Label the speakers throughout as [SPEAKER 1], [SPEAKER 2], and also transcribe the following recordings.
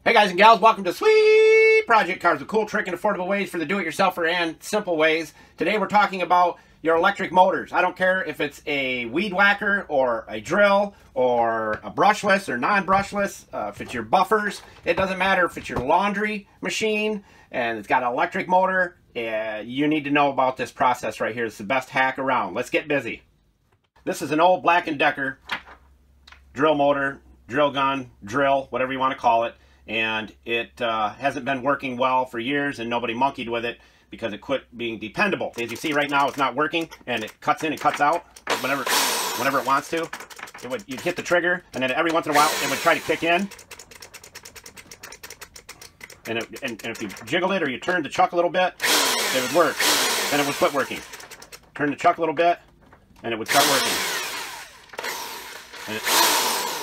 [SPEAKER 1] Hey guys and gals, welcome to Sweet Project Cars, with cool, trick, and affordable ways for the do-it-yourselfer and simple ways. Today we're talking about your electric motors. I don't care if it's a weed whacker or a drill or a brushless or non-brushless, if it's your buffers. It doesn't matter if it's your laundry machine and it's got an electric motor. You need to know about this process right here. It's the best hack around. Let's get busy. This is an old Black & Decker drill motor, drill gun, drill, whatever you want to call it. And it hasn't been working well for years, and nobody monkeyed with it because it quit being dependable. As you see right now, it's not working, and it cuts in and cuts out whenever it wants to. You'd hit the trigger, and then every once in a while it would try to kick in. And if you jiggled it or you turned the chuck a little bit, it would work. Then it would quit working. Turn the chuck a little bit, and it would start working.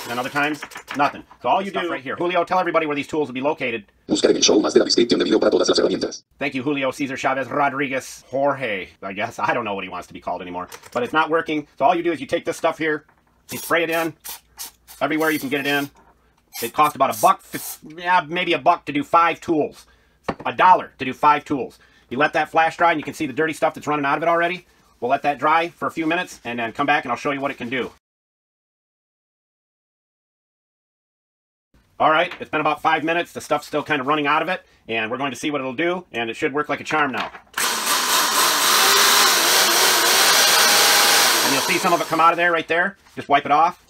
[SPEAKER 1] And other times, nothing. So all you do right here. Julio, tell everybody where these tools will be located.
[SPEAKER 2] Buscar en el show más de la descripción del video para todas las herramientas.
[SPEAKER 1] Thank you, Julio Cesar Chavez Rodriguez Jorge, I guess. I don't know what he wants to be called anymore. But it's not working. So all you do is you take this stuff here, you spray it in, everywhere you can get it in. It costs about $1, yeah, maybe $1 to do 5 tools. $1 to do 5 tools. You let that flash dry and you can see the dirty stuff that's running out of it already. We'll let that dry for a few minutes and then come back and I'll show you what it can do. All right, it's been about 5 minutes. The stuff's still kind of running out of it, and we're going to see what it'll do, and it should work like a charm now. And you'll see some of it come out of there right there. Just wipe it off.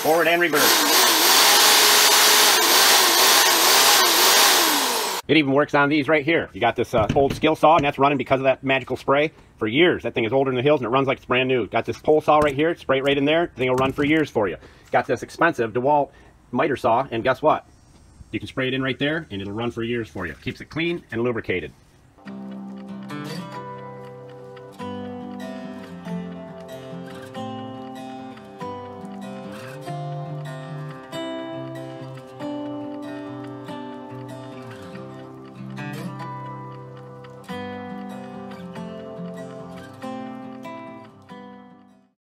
[SPEAKER 1] Forward and reverse. It even works on these right here. You got this old skill saw, and that's running because of that magical spray for years. That thing is older than the hills, and it runs like it's brand new. Got this pole saw right here. Spray it right in there. The thing will run for years for you. Got this expensive DeWalt miter saw, and guess what? You can spray it in right there, and it'll run for years for you. Keeps it clean and lubricated.